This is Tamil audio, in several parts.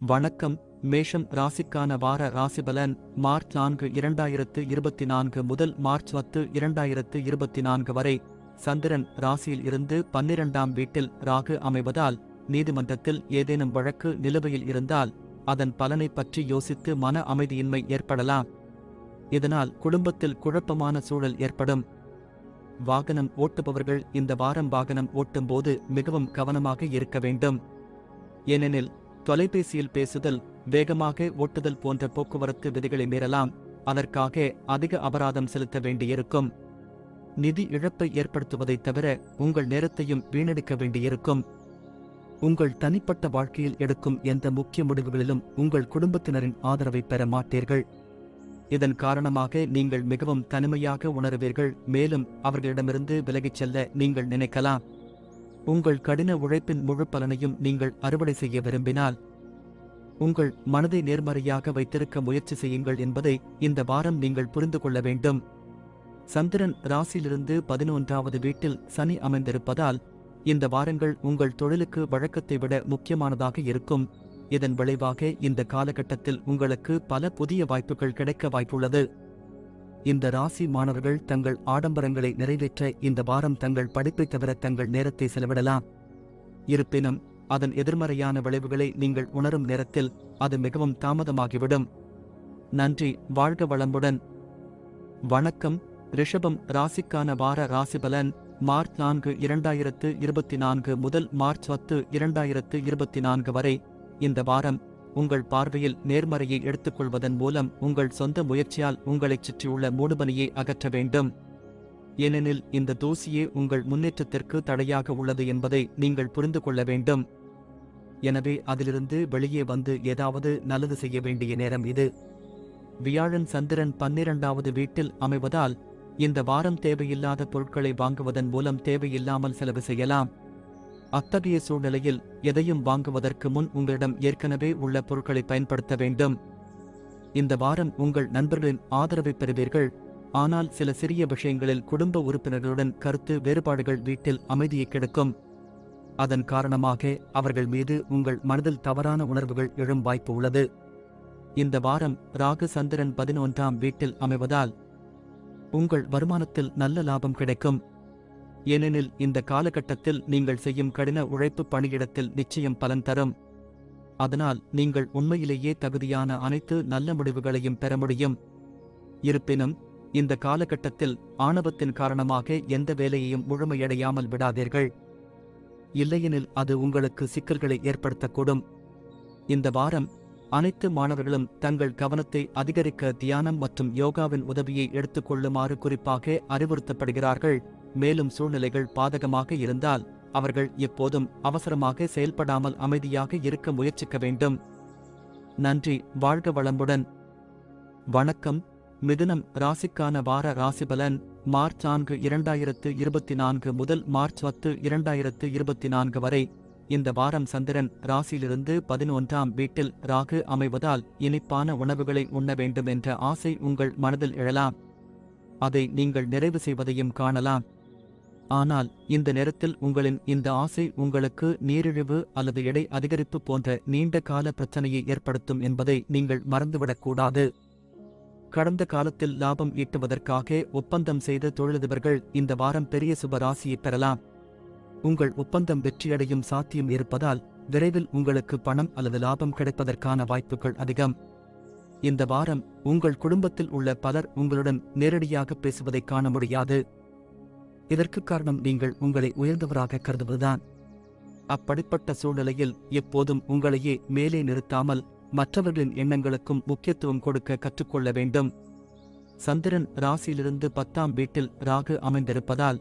வணக்கம். மேஷம் ராசிக்கான வார ராசிபலன் மார்ச் 4 2024 முதல் மார்ச் 10 2024 வரை. சந்திரன் ராசியில் இருந்து 12ஆம் வீட்டில் ராகு அமைவதால் நீதிமன்றத்தில் ஏதேனும் வழக்கு நிலுவையில் இருந்தால் அதன் பலனை பற்றி யோசித்து மன அமைதியின்மை ஏற்படலாம். இதனால் குடும்பத்தில் குழப்பமான சூழல் ஏற்படும். வாகனம் ஓட்டுபவர்கள் இந்த வாரம் வாகனம் ஓட்டும்போது மிகவும் கவனமாக இருக்க வேண்டும். ஏனெனில் தொலைபேசியில் பேசுதல், வேகமாக ஓட்டுதல் போன்ற போக்குவரத்து விதிகளை மீறலாம். அதற்காக அதிக அபராதம் செலுத்த வேண்டியிருக்கும். நிதி இழப்பை ஏற்படுத்துவதைத் தவிர உங்கள் நேரத்தையும் வீணடிக்க வேண்டியிருக்கும். உங்கள் தனிப்பட்ட வாழ்க்கையில் எடுக்கும் எந்த முக்கிய முடிவுகளிலும் உங்கள் குடும்பத்தினரின் ஆதரவை பெற மாட்டீர்கள். இதன் காரணமாக நீங்கள் மிகவும் தனிமையாக உணருவீர்கள். மேலும் அவர்களிடமிருந்து விலகிச் செல்ல நீங்கள் நினைக்கலாம். உங்கள் கடின உழைப்பின் முழு பலனையும் நீங்கள் அறுவடை செய்ய விரும்பினால் உங்கள் மனதை நேர்மறையாக வைத்திருக்க முயற்சி செய்யுங்கள் என்பதை இந்த வாரம் நீங்கள் புரிந்து கொள்ள வேண்டும். சந்திரன் ராசியிலிருந்து 11வது வீட்டில் சனி அமைந்திருப்பதால் இந்த வாரங்கள் உங்கள் தொழிலுக்கு வழக்கத்தை விட முக்கியமானதாக இருக்கும். இதன் விளைவாக இந்த காலகட்டத்தில் உங்களுக்கு பல புதிய வாய்ப்புகள் கிடைக்க வாய்ப்புள்ளது. இந்த ராசி மாணவர்கள் தங்கள் ஆடம்பரங்களை நிறைவேற்ற இந்த வாரம் தங்கள் படிப்பை தவிர தங்கள் நேரத்தை செலவிடலாம். இருப்பினும் அதன் எதிர்மறையான விளைவுகளை நீங்கள் உணரும் நேரத்தில் அது மிகவும் தாமதமாகிவிடும். நன்றி. வாழ்க வளமுடன். வணக்கம். ரிஷபம் ராசிக்கான வார ராசிபலன் மார்ச் 4 2024 முதல் மார்ச் 10 2024 வரை. இந்த வாரம் உங்கள் பார்வையில் நேர்மறையை எடுத்துக்கொள்வதன் மூலம் உங்கள் சொந்த முயற்சியால் உங்களைச் சுற்றியுள்ள மூடுபனியை அகற்ற வேண்டும். ஏனெனில் இந்த தூசியே உங்கள் முன்னேற்றத்திற்கு தடையாக உள்ளது என்பதை நீங்கள் புரிந்து கொள்ள வேண்டும். எனவே அதிலிருந்து வெளியே வந்து ஏதாவது நல்லது செய்ய வேண்டிய நேரம் இது. வியாழன் சந்திரன் 12வது வீட்டில் அமைவதால் இந்த வாரம் தேவையில்லாத பொருட்களை வாங்குவதன் மூலம் தேவையில்லாமல் செலவு செய்யலாம். அத்தகைய சூழ்நிலையில் எதையும் வாங்குவதற்கு முன் உங்களிடம் ஏற்கனவே உள்ள பொருட்களை பயன்படுத்த வேண்டும். இந்த வாரம் உங்கள் நண்பர்களின் ஆதரவை பெறுவீர்கள். ஆனால் சில சிறிய விஷயங்களில் குடும்ப உறுப்பினர்களுடன் கருத்து வேறுபாடுகள் வீட்டில் அமைதியை கெடுக்கும். அதன் காரணமாக அவர்கள் மீது உங்கள் மனதில் தவறான உணர்வுகள் எழும் வாய்ப்பு உள்ளது. இந்த வாரம் ராகு சந்திரன் 11ஆம் வீட்டில் அமைவதால் உங்கள் வருமானத்தில் நல்ல லாபம் கிடைக்கும். ஏனெனில் இந்த காலகட்டத்தில் நீங்கள் செய்யும் கடின உழைப்பு பணியிடத்தில் நிச்சயம் பலன் தரும். அதனால் நீங்கள் உண்மையிலேயே தகுதியான அனைத்து நல்ல முடிவுகளையும் பெற முடியும். இருப்பினும் இந்த காலகட்டத்தில் ஆணவத்தின் காரணமாக எந்த வேலையையும் முழுமையடையாமல் விடாதீர்கள். இல்லையெனில் அது உங்களுக்கு சிக்கல்களை ஏற்படுத்தக்கூடும். இந்த வாரம் அனைத்து மாணவர்களும் தங்கள் கவனத்தை அதிகரிக்க தியானம் மற்றும் யோகாவின் உதவியை எடுத்துக்கொள்ளுமாறு குறிப்பாக அறிவுறுத்தப்படுகிறார்கள். மேலும் சூழ்நிலைகள் பாதகமாக இருந்தால் அவர்கள் எப்போதும் அவசரமாக செயல்படாமல் அமைதியாக இருக்க முயற்சிக்க வேண்டும். நன்றி. வாழ்க வளமுடன். வணக்கம். மிதுனம் ராசிக்கான வார ராசிபலன் மார்ச் 4 2024 முதல் மார்ச் 10 2024 வரை. இந்த வாரம் சந்திரன் ராசியிலிருந்து 11ஆம் வீட்டில் ராகு அமைவதால் இனிப்பான உணவுகளை உண்ண வேண்டும் என்ற ஆசை உங்கள் மனதில் எழலாம். அதை நீங்கள் நிறைவு செய்வதையும் காணலாம். ஆனால் இந்த நேரத்தில் உங்களின் இந்த ஆசை உங்களுக்கு நீரிழிவு அல்லது எடை அதிகரிப்பு போன்ற நீண்ட கால பிரச்சனையை ஏற்படுத்தும் என்பதை நீங்கள் மறந்துவிடக்கூடாது. கடந்த காலத்தில் லாபம் ஈட்டுவதற்காக ஒப்பந்தம் செய்த தொழிலதிபர்கள் இந்த வாரம் பெரிய சுப ராசியை பெறலாம். உங்கள் ஒப்பந்தம் வெற்றியடையும் சாத்தியம் இருப்பதால் விரைவில் உங்களுக்கு பணம் அல்லது லாபம் கிடைப்பதற்கான வாய்ப்புகள் அதிகம். இந்த வாரம் உங்கள் குடும்பத்தில் உள்ள பலர் உங்களுடன் நேரடியாக பேசுவதை காண முடியாது. இதற்கு காரணம் நீங்கள் உங்களை உயர்ந்தவராக கருதுவதுதான். அப்படிப்பட்ட சூழ்நிலையில் எப்போதும் உங்களையே மேலே நிறுத்தாமல் மற்றவர்களின் எண்ணங்களுக்கும் முக்கியத்துவம் கொடுக்க கற்றுக்கொள்ள வேண்டும். சந்திரன் ராசியிலிருந்து 10ஆம் வீட்டில் ராகு அமைந்திருப்பதால்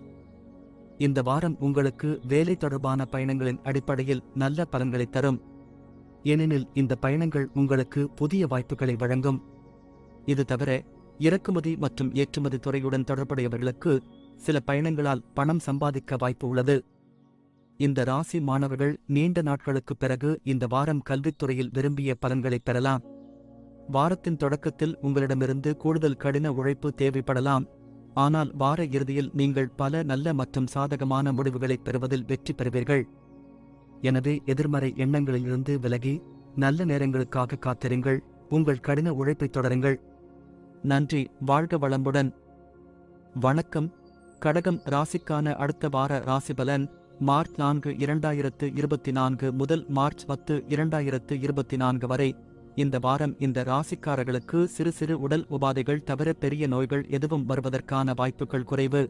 இந்த வாரம் உங்களுக்கு வேலை தொடர்பான பயணங்களின் அடிப்படையில் நல்ல பலன்களை தரும். ஏனெனில் இந்த பயணங்கள் உங்களுக்கு புதிய வாய்ப்புகளை வழங்கும். இது தவிர இறக்குமதி மற்றும் ஏற்றுமதி துறையுடன் தொடர்புடையவர்களுக்கு சில பயணங்களால் பணம் சம்பாதிக்க வாய்ப்பு உள்ளது. இந்த ராசி மாணவர்கள் நீண்ட நாட்களுக்கு பிறகு இந்த வாரம் கல்வித்துறையில் விரும்பிய பலன்களை பெறலாம். வாரத்தின் தொடக்கத்தில் உங்களிடமிருந்து கூடுதல் கடின உழைப்பு தேவைப்படலாம். ஆனால் வார இறுதியில் நீங்கள் பல நல்ல மற்றும் சாதகமான முடிவுகளை பெறுவதில் வெற்றி பெறுவீர்கள். எனவே எதிர்மறை எண்ணங்களிலிருந்து விலகி நல்ல நேரங்களுக்காக காத்திருங்கள். உங்கள் கடின உழைப்பை தொடருங்கள். நன்றி. வாழ்க வளமுடன். வணக்கம். கடகம் ராசிக்கான அடுத்த வார ராசிபலன் மார்ச் 4, 2024 முதல் மார்ச் 10, 2024 வரை. இந்த வாரம் இந்த ராசிக்காரர்களுக்கு சிறு சிறு உடல் உபாதைகள் தவிர பெரிய நோய்கள் எதுவும் வருவதற்கான வாய்ப்புகள் குறைவு.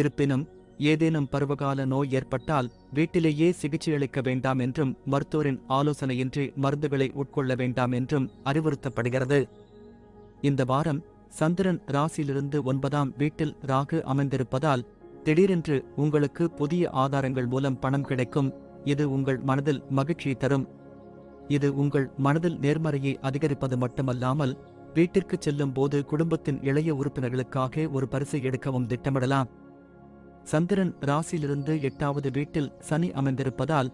இருப்பினும் ஏதேனும் பருவகால நோய் ஏற்பட்டால் வீட்டிலேயே சிகிச்சையளிக்க வேண்டாம் என்றும் மருத்துவரின் ஆலோசனையின்றி மருந்துகளை உட்கொள்ள வேண்டாம் என்றும் அறிவுறுத்தப்படுகிறது. இந்த வாரம் சந்திரன் ராசியிலிருந்து 9ஆம் வீட்டில் ராகு அமைந்திருப்பதால் திடீரென்று உங்களுக்கு புதிய ஆதாரங்கள் மூலம் பணம் கிடைக்கும். இது உங்கள் மனதில் மகிழ்ச்சியை தரும். இது உங்கள் மனதில் நேர்மறையை அதிகரிப்பது மட்டுமல்லாமல் வீட்டிற்கு செல்லும் போது குடும்பத்தின் இளைய உறுப்பினர்களுக்காக ஒரு பரிசை எடுக்கவும் திட்டமிடலாம். சந்திரன் ராசியிலிருந்து 8வது வீட்டில் சனி அமைந்திருப்பதால்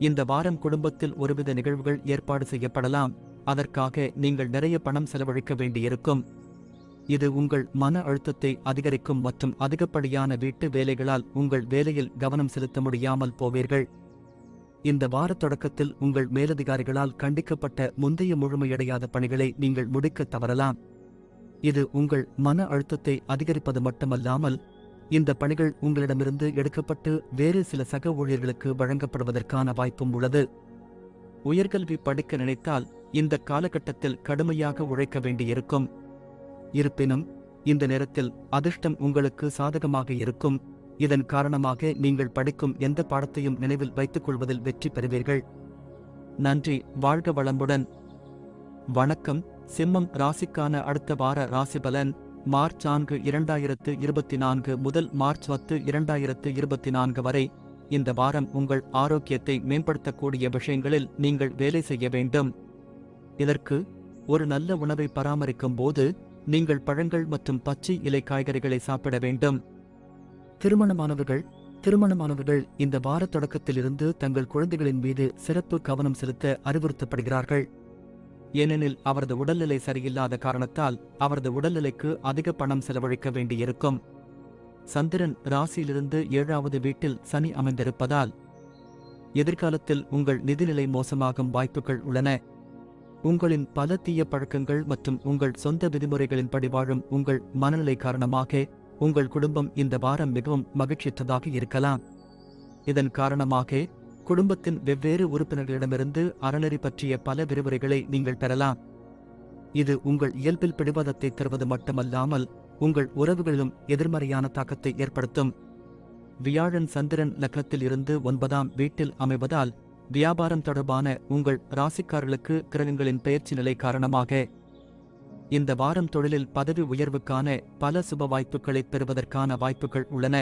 இந்த வாரம் குடும்பத்தில் ஒருவித நிகழ்வுகள் ஏற்பாடு செய்யப்படலாம். அதற்காக நீங்கள் நிறைய பணம் செலவழிக்க வேண்டியிருக்கும். இது உங்கள் மன அழுத்தத்தை அதிகரிக்கும் மற்றும் அதிகப்படியான வீட்டு வேலைகளால் உங்கள் வேலையில் கவனம் செலுத்த முடியாமல் போவீர்கள். இந்த வார தொடக்கத்தில் உங்கள் மேலதிகாரிகளால் கண்டிக்கப்பட்ட முந்தைய முழுமையடையாத பணிகளை நீங்கள் முடிக்க தவறலாம். இது உங்கள் மன அழுத்தத்தை அதிகரிப்பது மட்டுமல்லாமல் இந்த பணிகள் உங்களிடமிருந்து எடுக்கப்பட்டு வேறு சில சக ஊழியர்களுக்கு வழங்கப்படுவதற்கான வாய்ப்பும் உள்ளது. உயர்கல்வி படிக்க நினைத்தால் இந்த காலகட்டத்தில் கடுமையாக உழைக்க வேண்டியிருக்கும். இருப்பினும் இந்த நேரத்தில் அதிர்ஷ்டம் உங்களுக்கு சாதகமாக இருக்கும். இதன் காரணமாக நீங்கள் படிக்கும் எந்த பாடத்தையும் நினைவில் வைத்துக் கொள்வதில் வெற்றி பெறுவீர்கள். நன்றி. வாழ்க வளமுடன். வணக்கம். சிம்மம் ராசிக்கான அடுத்த வார ராசிபலன் மார்ச் 4, 2024 முதல் மார்ச் 10, 2024 வரை. இந்த வாரம் உங்கள் ஆரோக்கியத்தை மேம்படுத்தக்கூடிய விஷயங்களில் நீங்கள் வேலை செய்ய வேண்டும். இதற்கு ஒரு நல்ல உணவை பராமரிக்கும் போது நீங்கள் பழங்கள் மற்றும் பச்சை இலை காய்கறிகளை சாப்பிட வேண்டும். திருமணமானவர்கள் இந்த வார தொடக்கத்திலிருந்து தங்கள் குழந்தைகளின் மீது சிறப்பு கவனம் செலுத்த அறிவுறுத்தப்படுகிறார்கள். ஏனெனில் அவரது உடல்நிலை சரியில்லாத காரணத்தால் அவரது உடல்நிலைக்கு அதிக பணம் செலவழிக்க வேண்டியிருக்கும். சந்திரன் ராசியிலிருந்து 7வது வீட்டில் சனி அமைந்திருப்பதால் எதிர்காலத்தில் உங்கள் நிதிநிலை மோசமாகும் வாய்ப்புகள் உள்ளன. உங்களின் பல தீய பழக்கங்கள் மற்றும் உங்கள் சொந்த விதிமுறைகளின்படி வாழும் உங்கள் மனநிலை காரணமாக உங்கள் குடும்பம் இந்த வாரம் மிகவும் மகிழ்ச்சியற்றதாக இருக்கலாம். இதன் காரணமாக குடும்பத்தின் வெவ்வேறு உறுப்பினர்களிடமிருந்து அறநெறி பற்றிய பல விரிவுரைகளை நீங்கள் பெறலாம். இது உங்கள் இயல்பில் பிடிவாதத்தை தருவது மட்டுமல்லாமல் உங்கள் உறவுகளிலும் எதிர்மறையான தாக்கத்தை ஏற்படுத்தும். வியாழன் சந்திரன் லக்னத்தில் இருந்து 9ஆம் வீட்டில் அமைவதால் வியாபாரம் தொடர்பான உங்கள் ராசிக்காரர்களுக்கு கிரகங்களின் பெயர்ச்சி நிலை காரணமாக இந்த வாரம் தொழிலில் பதவி உயர்வுக்கான பல சுப வாய்ப்புகளை பெறுவதற்கான வாய்ப்புகள் உள்ளன.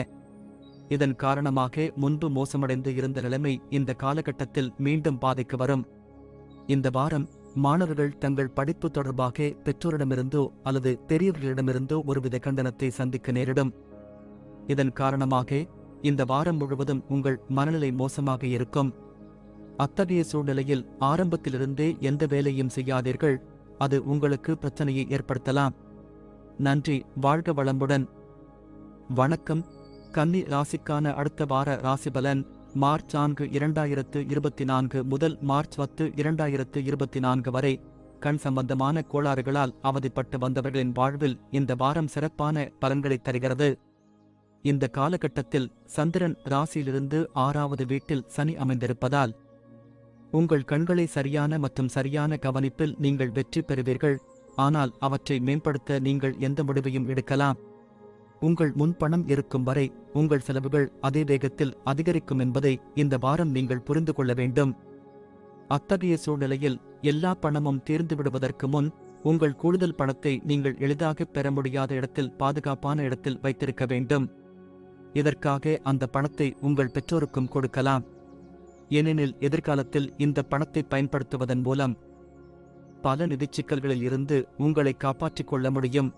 இதன் காரணமாக முன்பு மோசமடைந்து இருந்த நிலைமை இந்த காலகட்டத்தில் மீண்டும் பாதைக்கு வரும். இந்த வாரம் மாணவர்கள் தங்கள் படிப்பு தொடர்பாக பெற்றோரிடமிருந்தோ அல்லது பெரியவர்களிடமிருந்தோ ஒருவித கண்டனத்தை சந்திக்க நேரிடும். இதன் காரணமாக இந்த வாரம் முழுவதும் உங்கள் மனநிலை மோசமாக இருக்கும். அத்தகைய சூழ்நிலையில் ஆரம்பத்திலிருந்தே எந்த வேலையும் செய்யாதீர்கள். அது உங்களுக்கு பிரச்சனையை ஏற்படுத்தலாம். நன்றி. வாழ்க வளமுடன். வணக்கம். கன்னி ராசிக்கான அடுத்த வார ராசிபலன் மார்ச் 4, 2024 முதல் மார்ச் 10, 2024 வரை. கண் சம்பந்தமான கோளாறுகளால் அவதிப்பட்டு வந்தவர்களின் வாழ்வில் இந்த வாரம் சிறப்பான பலன்களை தருகிறது. இந்த காலகட்டத்தில் சந்திரன் ராசியிலிருந்து 6வது வீட்டில் சனி அமைந்திருப்பதால் உங்கள் கண்களை சரியான மற்றும் சரியான கவனிப்பில் நீங்கள் வெற்றி பெறுவீர்கள். ஆனால் அவற்றை மேம்படுத்த நீங்கள் எந்த முடிவையும் எடுக்கலாம். உங்கள் முன்பணம் இருக்கும் வரை உங்கள் செலவுகள் அதே வேகத்தில் அதிகரிக்கும் என்பதை இந்த வாரம் நீங்கள் புரிந்து கொள்ள வேண்டும். அத்தகைய சூழ்நிலையில் எல்லா பணமும் தீர்ந்து விடுவதற்கு முன் உங்கள் கூடுதல் பணத்தை நீங்கள் எளிதாக பெற முடியாத இடத்தில் பாதுகாப்பான இடத்தில் வைத்திருக்க வேண்டும். இதற்காக அந்த பணத்தை உங்கள் பெற்றோருக்கும் கொடுக்கலாம். ஏனெனில் எதிர்காலத்தில் இந்த பணத்தை பயன்படுத்துவதன் மூலம் பல நிதிச் சிக்கல்களில் இருந்து உங்களை காப்பாற்றிக் கொள்ள முடியும்.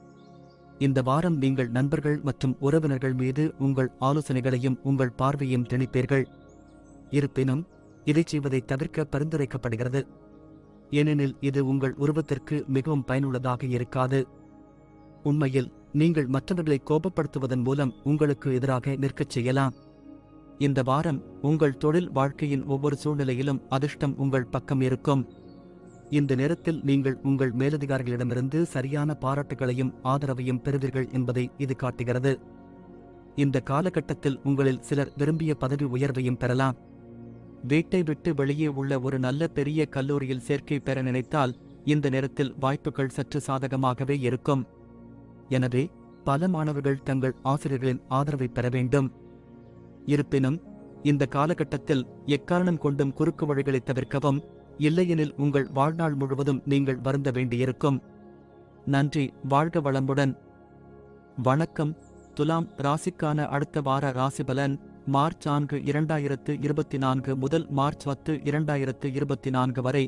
இந்த வாரம் நீங்கள் நண்பர்கள் மற்றும் உறவினர்கள் மீது உங்கள் ஆலோசனைகளையும் உங்கள் பார்வையையும் திணிப்பீர்கள். இருப்பினும் இதைச் செய்வதை தவிர்க்க பரிந்துரைக்கப்படுகிறது. ஏனெனில் இது உங்கள் உருவத்திற்கு மிகவும் பயனுள்ளதாக இருக்காது. உண்மையில் நீங்கள் மற்றவர்களை கோபப்படுத்துவதன் மூலம் உங்களுக்கு எதிராக நிற்கச் செய்யலாம். இந்த வாரம் உங்கள் தொழில் வாழ்க்கையின் ஒவ்வொரு சூழ்நிலையிலும் அதிர்ஷ்டம் உங்கள் பக்கம் இருக்கும். இந்த நேரத்தில் நீங்கள் உங்கள் மேலதிகாரிகளிடமிருந்து சரியான பாராட்டுகளையும் ஆதரவையும் பெறுவீர்கள் என்பதை இது காட்டுகிறது. இந்த காலகட்டத்தில் உங்களில் சிலர் விரும்பிய பதவி உயர்வையும் பெறலாம். வீட்டை விட்டு வெளியே உள்ள ஒரு நல்ல பெரிய கல்லூரியில் சேர்க்கை பெற நினைத்தால் இந்த நேரத்தில் வாய்ப்புகள் சற்று சாதகமாகவே இருக்கும். எனவே பல மாணவர்கள் தங்கள் ஆசிரியர்களின் ஆதரவை பெற வேண்டும். இருப்பினும் இந்த காலகட்டத்தில் எக்காரணம் கொண்டும் குறுக்கு வழிகளை தவிர்க்கவும், இல்லையெனில் உங்கள் வாழ்நாள் முழுவதும் நீங்கள் வருந்த வேண்டியிருக்கும். நன்றி. வாழ்க வளமுடன். வணக்கம். துலாம் ராசிக்கான அடுத்த வார ராசிபலன் மார்ச் 4, 2024 முதல் மார்ச் 10, 2024 வரை.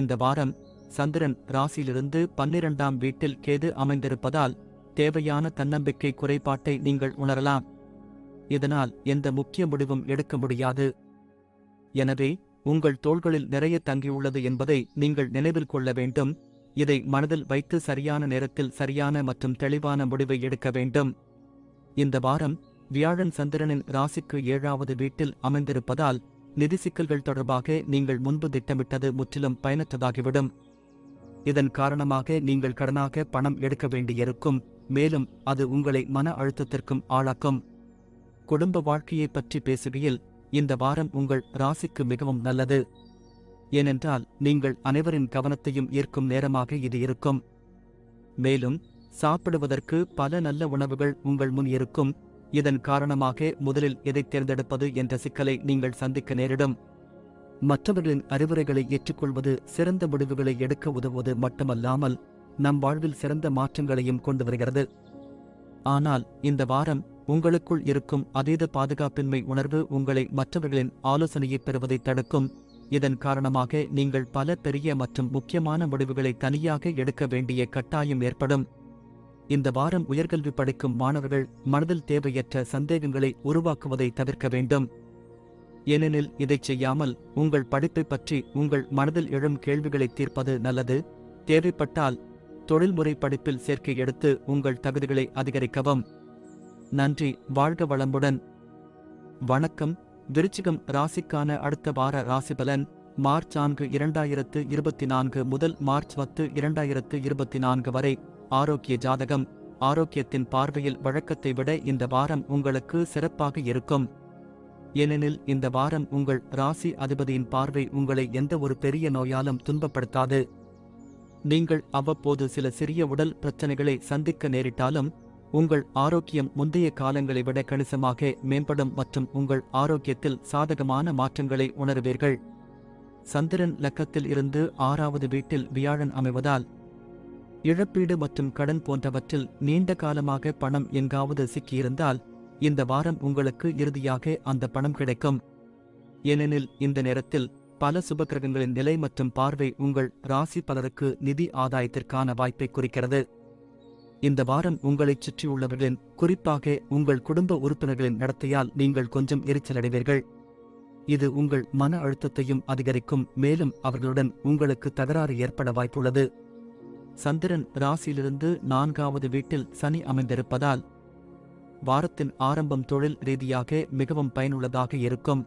இந்த வாரம் சந்திரன் ராசியிலிருந்து 12ஆம் வீட்டில் கேது அமைந்திருப்பதால் தேவையான தன்னம்பிக்கை குறைபாட்டை நீங்கள் உணரலாம். இதனால் எந்த முக்கிய முடிவும் எடுக்க முடியாது. எனவே உங்கள் தோள்களில் நிறைய தங்கியுள்ளது என்பதை நீங்கள் நினைவில் கொள்ள வேண்டும். இதை மனதில் வைத்து சரியான நேரத்தில் சரியான மற்றும் தெளிவான முடிவை எடுக்க வேண்டும். இந்த வாரம் வியாழன் சந்திரனின் ராசிக்கு 7வது வீட்டில் அமைந்திருப்பதால் நிதி சிக்கல்கள் தொடர்பாக நீங்கள் முன்பு திட்டமிட்டது முற்றிலும் பயனற்றதாகிவிடும். இதன் காரணமாக நீங்கள் கடனாக பணம் எடுக்க வேண்டியிருக்கும். மேலும் அது உங்களை மன அழுத்தத்திற்கும் ஆளாக்கும். குடும்ப வாழ்க்கையை பற்றி பேசுகையில் இந்த வாரம் உங்கள் ராசிக்கு மிகவும் நல்லது. ஏனென்றால் நீங்கள் அனைவரின் கவனத்தையும் ஈர்க்கும் நேரமாக இது இருக்கும். மேலும் சாப்பிடுவதற்கு பல நல்ல உணவுகள் உங்கள் முன் இருக்கும். இதன் காரணமாக முதலில் எதை தேர்ந்தெடுப்பது என்ற சிக்கலை நீங்கள் சந்திக்க நேரிடும். மற்றவர்களின் அறிவுரைகளை ஏற்றுக்கொள்வது சிறந்த முடிவுகளை எடுக்க உதவுவது மட்டுமல்லாமல் நம் வாழ்வில் சிறந்த மாற்றங்களையும் கொண்டு வருகிறது. ஆனால் இந்த வாரம் உங்களுக்குள் இருக்கும் அதீத பாதுகாப்பின்மை உணர்வு உங்களை மற்றவர்களின் ஆலோசனையை பெறுவதை தடுக்கும். இதன் காரணமாக நீங்கள் பல பெரிய மற்றும் முக்கியமான முடிவுகளை தனியாக எடுக்க வேண்டிய கட்டாயம் ஏற்படும். இந்த வாரம் உயர்கல்வி படிக்கும் மாணவர்கள் மனதில் தேவையற்ற சந்தேகங்களை உருவாக்குவதை தவிர்க்க வேண்டும். ஏனெனில் இதைச் செய்யாமல் உங்கள் படிப்பை பற்றி உங்கள் மனதில் எழும் கேள்விகளை தீர்ப்பது நல்லது. தேவைப்பட்டால் தொழில்முறை படிப்பில் சேர்க்கை எடுத்து உங்கள் தகுதிகளை அதிகரிக்கவும். நன்றி. வாழ்க வளமுடன். வணக்கம். விருச்சிகம் ராசிக்கான அடுத்த வார ராசிபலன் மார்ச் 4, 2024 முதல் மார்ச் 10, 2024 வரை. ஆரோக்கிய ஜாதகம். ஆரோக்கியத்தின் பார்வையில் வழக்கத்தை விட இந்த வாரம் உங்களுக்கு சிறப்பாக இருக்கும். ஏனெனில் இந்த வாரம் உங்கள் ராசி அதிபதியின் பார்வை உங்களை எந்த ஒரு பெரிய நோயாலும் துன்பப்படுத்தாது. நீங்கள் அவ்வப்போது சில சிறிய உடல் பிரச்சனைகளை சந்திக்க நேரிட்டாலும் உங்கள் ஆரோக்கியம் முந்தைய காலங்களை விட கணிசமாக மேம்படும் மற்றும் உங்கள் ஆரோக்கியத்தில் சாதகமான மாற்றங்களை உணருவீர்கள். சந்திரன் லக்கத்தில் இருந்து 6வது வீட்டில் வியாழன் அமைவதால் இழப்பீடு மற்றும் கடன் போன்றவற்றில் நீண்ட காலமாக பணம் எங்காவது சிக்கியிருந்தால் இந்த வாரம் உங்களுக்கு இறுதியாக அந்த பணம் கிடைக்கும். ஏனெனில் இந்த நேரத்தில் பல சுபக்கிரகங்களின் நிலை மற்றும் பார்வை உங்கள் ராசி பலருக்கு நிதி ஆதாயத்திற்கான வாய்ப்பை குறிக்கிறது. இந்த வாரம் உங்களைச் சுற்றியுள்ளவர்களின், குறிப்பாக உங்கள் குடும்ப உறுப்பினர்களின் நடத்தையால் நீங்கள் கொஞ்சம் எரிச்சலடைவீர்கள். இது உங்கள் மன அழுத்தத்தையும் அதிகரிக்கும். மேலும் அவர்களுடன் உங்களுக்கு தகராறு ஏற்பட வாய்ப்புள்ளது. சந்திரன் ராசியிலிருந்து 4வது வீட்டில் சனி அமைந்திருப்பதால் வாரத்தின் ஆரம்பம் தொழில் ரீதியாக மிகவும் பயனுள்ளதாக இருக்கும்.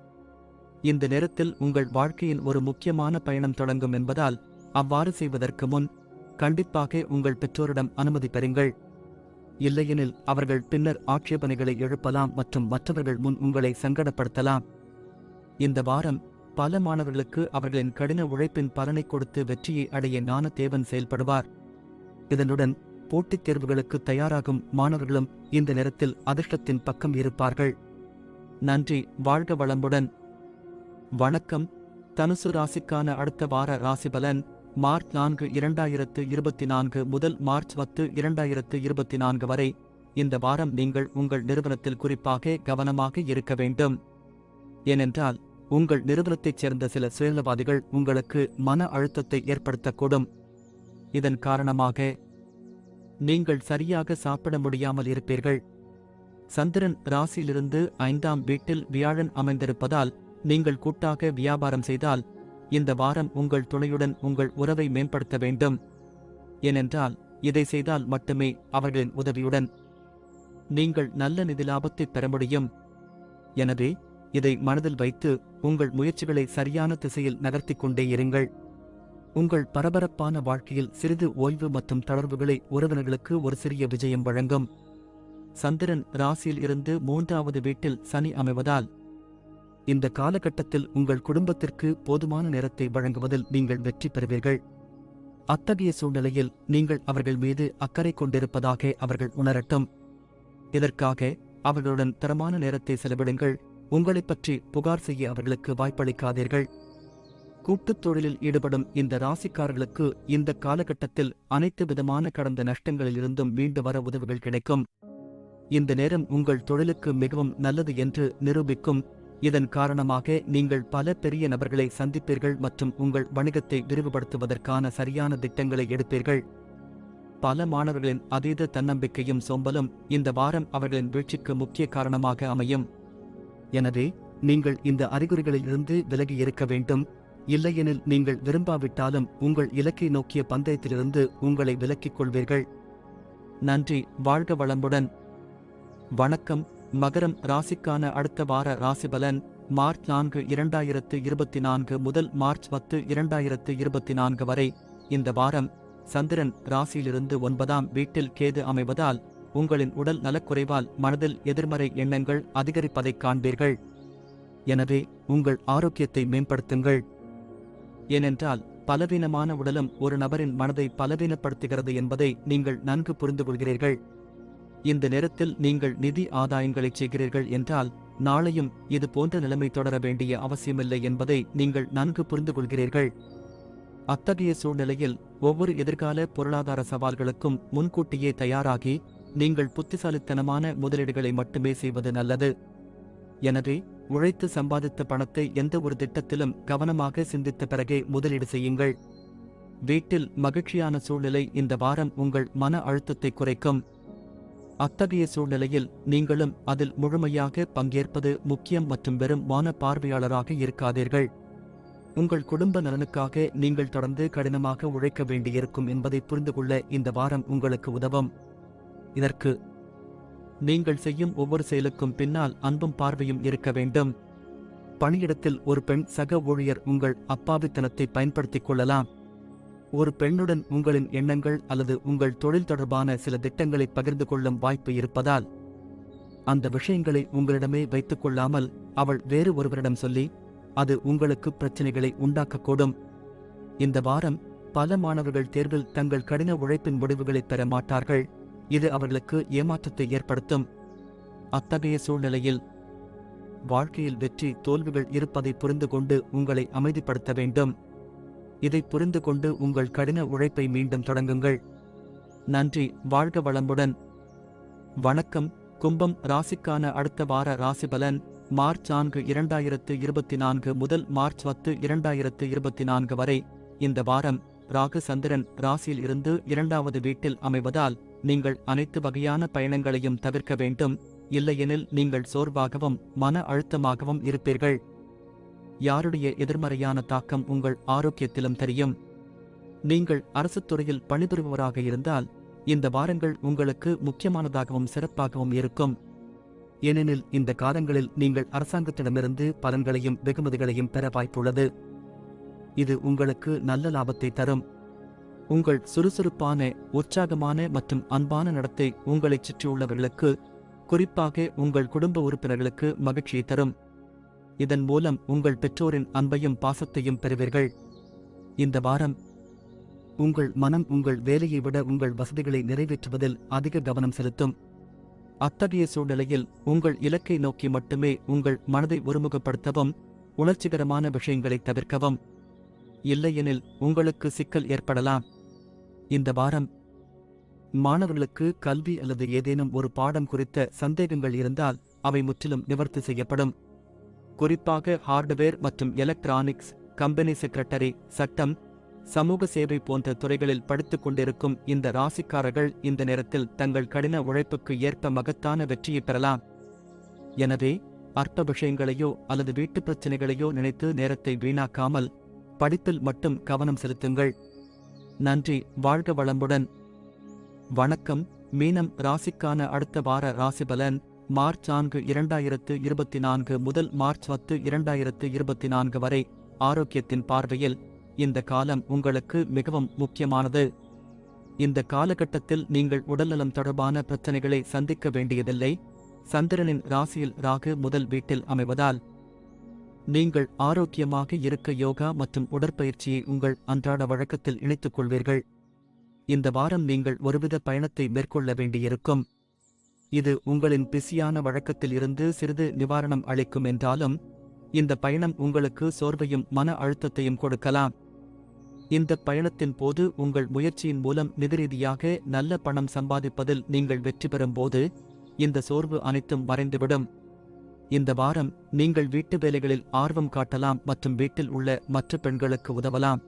இந்த நேரத்தில் உங்கள் வாழ்க்கையின் ஒரு முக்கியமான பயணம் தொடங்கும் என்பதால் அவ்வாறு செய்வதற்கு முன் கண்டிப்பாக உங்கள் பெற்றோரிடம் அனுமதி பெறுங்கள். இல்லையெனில் அவர்கள் பின்னர் ஆட்சேபனைகளை எழுப்பலாம் மற்றும் மற்றவர்கள் முன் உங்களை சங்கடப்படுத்தலாம். இந்த வாரம் பல மாணவர்களுக்கு அவர்களின் கடின உழைப்பின் பலனை கொடுத்து வெற்றியை அடைய ஞானதேவன் செயல்படுவார். இதனுடன் போட்டித் தேர்வுகளுக்கு தயாராகும் மாணவர்களும் இந்த நேரத்தில் அதிர்ஷ்டத்தின் பக்கம் இருப்பார்கள். நன்றி. வாழ்க வளமுடன். வணக்கம். தனுசு ராசிக்கான அடுத்த வார ராசிபலன் மார்ச் 4, 2024 முதல் மார்ச் 10, 2024 வரை. இந்த வாரம் நீங்கள் உங்கள் நிறுவனத்தில் குறிப்பாக கவனமாக இருக்க வேண்டும். ஏனென்றால் உங்கள் நிறுவனத்தைச் சேர்ந்த சில சுயநலவாதிகள் உங்களுக்கு மன அழுத்தத்தை ஏற்படுத்தக்கூடும். இதன் காரணமாக நீங்கள் சரியாக சாப்பிட முடியாமல் இருப்பீர்கள். சந்திரன் ராசியிலிருந்து 5ஆம் வீட்டில் வியாழன் அமைந்திருப்பதால் நீங்கள் கூட்டாக வியாபாரம் செய்தால் இந்த வாரம் உங்கள் துணையுடன் உங்கள் உறவை மேம்படுத்த வேண்டும். ஏனென்றால் இதை செய்தால் மட்டுமே அவர்களின் உதவியுடன் நீங்கள் நல்ல நிதி லாபத்தை பெற முடியும். எனவே இதை மனதில் வைத்து உங்கள் முயற்சிகளை சரியான திசையில் நகர்த்திக் கொண்டே இருங்கள். உங்கள் பரபரப்பான வாழ்க்கையில் சிறிது ஓய்வு மற்றும் தளர்வுகளை உறவினர்களுக்கு ஒரு சிறிய விஜயம் வழங்கும். சந்திரன் ராசியில் இருந்து 3வது வீட்டில் சனி அமைவதால் இந்த காலகட்டத்தில் உங்கள் குடும்பத்திற்கு போதுமான நேரத்தை வழங்குவதில் நீங்கள் வெற்றி பெறுவீர்கள். அத்தகைய சூழ்நிலையில் நீங்கள் அவர்கள் மீது அக்கறை கொண்டிருப்பதாக அவர்கள் உணரட்டும். இதற்காக அவர்களுடன் தரமான நேரத்தை செலவிடுங்கள். உங்களைப் பற்றி புகார் செய்ய அவர்களுக்கு வாய்ப்பளிக்காதீர்கள். கூட்டுத் தொழிலில் ஈடுபடும் இந்த ராசிக்காரர்களுக்கு இந்த காலகட்டத்தில் அனைத்து விதமான கடந்த நஷ்டங்களிலிருந்தும் மீண்டு வர உதவிகள் கிடைக்கும். இந்த நேரம் உங்கள் தொழிலுக்கு மிகவும் நல்லது என்று நிரூபிக்கும். இதன் காரணமாக நீங்கள் பல பெரிய நபர்களை சந்திப்பீர்கள் மற்றும் உங்கள் வணிகத்தை விரிவுபடுத்துவதற்கான சரியான திட்டங்களை எடுப்பீர்கள். பல மாணவர்களின் அதீத தன்னம்பிக்கையும் சோம்பலும் இந்த வாரம் அவர்களின் வீழ்ச்சிக்கு முக்கிய காரணமாக அமையும். எனவே நீங்கள் இந்த அறிகுறிகளிலிருந்து விலகி இருக்க வேண்டும். இல்லையெனில் நீங்கள் விரும்பாவிட்டாலும் உங்கள் இலக்கை நோக்கிய பந்தயத்திலிருந்து உங்களை விலக்கிக் கொள்வீர்கள். நன்றி. வாழ்க வளமுடன். வணக்கம். மகரம் ராசிக்கான அடுத்த வார ராசிபலன் மார்ச் 4, 2024 முதல் மார்ச் 10, 2024 வரை. இந்த வாரம் சந்திரன் ராசியிலிருந்து 9ஆம் வீட்டில் கேது அமைவதால் உங்களின் உடல் நலக்குறைவால் மனதில் எதிர்மறை எண்ணங்கள் அதிகரிப்பதைக் காண்பீர்கள். எனவே உங்கள் ஆரோக்கியத்தை மேம்படுத்துங்கள். ஏனென்றால் பலவீனமான உடலும் ஒரு நபரின் மனதை பலவீனப்படுத்துகிறது என்பதை நீங்கள் நன்கு புரிந்து கொள்கிறீர்கள். இந்த நேரத்தில் நீங்கள் நிதி ஆதாயங்களை செய்கிறீர்கள் என்றால் நாளையும் இது போன்ற நிலைமை தொடர வேண்டிய அவசியமில்லை என்பதை நீங்கள் நன்கு புரிந்து கொள்கிறீர்கள். அத்தகைய சூழ்நிலையில் ஒவ்வொரு எதிர்கால பொருளாதார சவால்களுக்கும் முன்கூட்டியே தயாராகி நீங்கள் புத்திசாலித்தனமான முதலீடுகளை மட்டுமே செய்வது நல்லது. எனவே உழைத்து சம்பாதித்த பணத்தை எந்த ஒரு திட்டத்திலும் கவனமாக சிந்தித்த பிறகே முதலீடு செய்யுங்கள். வீட்டில் மகிழ்ச்சியான சூழ்நிலை இந்த வாரம் உங்கள் மன அழுத்தத்தை குறைக்கும். அத்தகைய சூழ்நிலையில் நீங்களும் அதில் முழுமையாக பங்கேற்பது முக்கியம் மற்றும் வெறும் வான பார்வையாளராக இருக்காதீர்கள். உங்கள் குடும்ப நலனுக்காக நீங்கள் தொடர்ந்து கடினமாக உழைக்க வேண்டியிருக்கும் என்பதை புரிந்து கொள்ள இந்த வாரம் உங்களுக்கு உதவும். இதற்கு நீங்கள் செய்யும் ஒவ்வொரு செயலுக்கும் பின்னால் அன்பும் பார்வையும் இருக்க வேண்டும். பணியிடத்தில் ஒரு பெண் சக ஊழியர் உங்கள் அப்பாவித்தனத்தை பயன்படுத்திக் கொள்ளலாம். ஒரு பெண்ணுடன் உங்களின் எண்ணங்கள் அல்லது உங்கள் தொழில் தொடர்பான சில திட்டங்களை பகிர்ந்து கொள்ளும் வாய்ப்பு இருப்பதால் அந்த விஷயங்களை உங்களிடமே வைத்துக் கொள்ளாமல் அவள் வேறு ஒருவரிடம் சொல்லி அது உங்களுக்கு பிரச்சனைகளை உண்டாக்கக்கூடும். இந்த வாரம் பல மாணவர்கள் தேர்வில் தங்கள் கடின உழைப்பின் முடிவுகளை பெற மாட்டார்கள். இது அவர்களுக்கு ஏமாற்றத்தை ஏற்படுத்தும். அத்தகைய சூழ்நிலையில் வாழ்க்கையில் வெற்றி தோல்விகள் இருப்பதை புரிந்து கொண்டு உங்களை அமைதிப்படுத்த வேண்டும். இதை புரிந்து கொண்டு உங்கள் கடின உழைப்பை மீண்டும் தொடங்குங்கள். நன்றி. வாழ்க வளமுடன். வணக்கம். கும்பம் ராசிக்கான அடுத்த வார ராசிபலன் மார்ச் 4, 2024 முதல் மார்ச் 10, 2024 வரை. இந்த வாரம் ராகு சந்திரன் ராசியில் இருந்து 2வது வீட்டில் அமைவதால் நீங்கள் அனைத்து வகையான பயணங்களையும் தவிர்க்க வேண்டும். இல்லையெனில் நீங்கள் சோர்வாகவும் மன அழுத்தமாகவும் இருப்பீர்கள். யாருடைய எதிர்மறையான தாக்கம் உங்கள் ஆரோக்கியத்திலும் தெரியும். நீங்கள் அரசுத் துறையில் பணிபுரிபவராக இருந்தால் இந்த வாரங்கள் உங்களுக்கு முக்கியமானதாகவும் சிறப்பாகவும் இருக்கும். ஏனெனில் இந்த காலங்களில் நீங்கள் அரசாங்கத்திடமிருந்து பலன்களையும் வெகுமதிகளையும் பெற வாய்ப்புள்ளது. இது உங்களுக்கு நல்ல லாபத்தை தரும். உங்கள் சுறுசுறுப்பான, உற்சாகமான மற்றும் அன்பான நடத்தை உங்களைச் சுற்றியுள்ளவர்களுக்கு, குறிப்பாக உங்கள் குடும்ப உறுப்பினர்களுக்கு மகிழ்ச்சியை தரும். இதன் மூலம் உங்கள் பெற்றோரின் அன்பையும் பாசத்தையும் பெறுவீர்கள். இந்த வாரம் உங்கள் மனம் உங்கள் வேலையை விட உங்கள் வசதிகளை நிறைவேற்றுவதில் அதிக கவனம் செலுத்தும். அத்தகைய சூழ்நிலையில் உங்கள் இலக்கை நோக்கி மட்டுமே உங்கள் மனதை ஒருமுகப்படுத்தவும், உணர்ச்சிகரமான விஷயங்களை தவிர்க்கவும். இல்லையெனில் உங்களுக்கு சிக்கல் ஏற்படலாம். இந்த வாரம் மாணவர்களுக்கு கல்வி அல்லது ஏதேனும் ஒரு பாடம் குறித்த சந்தேகங்கள் இருந்தால் அவை முற்றிலும் நிவர்த்தி செய்யப்படும். குறிப்பாக ஹார்ட்வேர் மற்றும் எலக்ட்ரானிக்ஸ், கம்பெனி செக்ரட்டரி, சட்டம், சமூக சேவை போன்ற துறைகளில் படித்துக் கொண்டிருக்கும் இந்த ராசிக்காரர்கள் இந்த நேரத்தில் தங்கள் கடின உழைப்புக்கு ஏற்ப மகத்தான வெற்றியை பெறலாம். எனவே அற்ப விஷயங்களையோ அல்லது வீட்டு பிரச்சனைகளையோ நினைத்து நேரத்தை வீணாக்காமல் படிப்பில் மட்டும் கவனம் செலுத்துங்கள். நன்றி. வாழ்க வளமுடன். வணக்கம். மீனம் ராசிக்கான அடுத்த வார ராசிபலன் மார்ச் 4, 2024 முதல் மார்ச் 10, 2024 வரை. ஆரோக்கியத்தின் பார்வையில் இந்த காலம் உங்களுக்கு மிகவும் முக்கியமானது. இந்த காலகட்டத்தில் நீங்கள் உடல்நலம் தொடர்பான பிரச்சனைகளை சந்திக்க வேண்டியதில்லை. சந்திரனின் ராசியில் ராகு முதல் வீட்டில் அமைவதால் நீங்கள் ஆரோக்கியமாக இருக்க யோகா மற்றும் உடற்பயிற்சியை உங்கள் அன்றாட வழக்கத்தில் இணைத்துக் கொள்வீர்கள். இந்த வாரம் நீங்கள் ஒருவித பயணத்தை மேற்கொள்ள வேண்டியிருக்கும். இது உங்களின் பிஸியான வழக்கத்தில் இருந்து சிறிது நிவாரணம் அளிக்கும் என்றாலும் இந்த பயணம் உங்களுக்கு சோர்வையும் மன அழுத்தத்தையும் கொடுக்கலாம். இந்த பயணத்தின் போது உங்கள் முயற்சியின் மூலம் நிதி ரீதியாக நல்ல பணம் சம்பாதிப்பதில் நீங்கள் வெற்றி பெறும்போது இந்த சோர்வு அனைத்தும் மறைந்துவிடும். இந்த வாரம் நீங்கள் வீட்டு வேலைகளில் ஆர்வம் காட்டலாம் மற்றும் வீட்டில் உள்ள மற்ற பெண்களுக்கு உதவலாம்.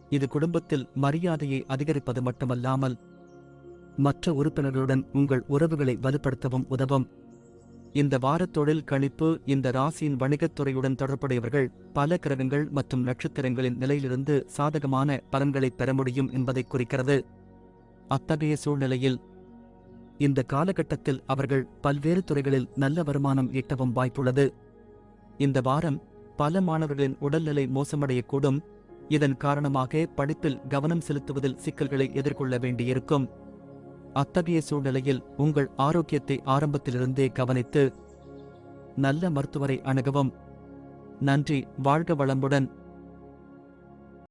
இது குடும்பத்தில் மரியாதையை அதிகரிப்பது மட்டுமல்லாமல் மற்ற உறுப்பினர்களுடன் உங்கள் உறவுகளை வலுப்படுத்தவும் உதவும். இந்த வார தொழில் கணிப்பு இந்த ராசியின் வணிகத்துறையுடன் தொடர்புடையவர்கள் பல கிரகங்கள் மற்றும் நட்சத்திரங்களின் நிலையிலிருந்து சாதகமான பலன்களை பெற முடியும் என்பதை குறிக்கிறது. அத்தகைய சூழ்நிலையில் இந்த காலகட்டத்தில் அவர்கள் பல்வேறு துறைகளில் நல்ல வருமானம் ஈட்டவும் வாய்ப்புள்ளது. இந்த வாரம் பல மாணவர்களின் உடல்நிலை மோசமடையக்கூடும். இதன் காரணமாக படிப்பில் கவனம் செலுத்துவதில் சிக்கல்களை எதிர்கொள்ள வேண்டியிருக்கும். அத்தகைய சூழ்நிலையில் உங்கள் ஆரோக்கியத்தை ஆரம்பத்திலிருந்தே கவனித்து நல்ல மருத்துவரை அணுகவும். நன்றி. வாழ்க வளமுடன்.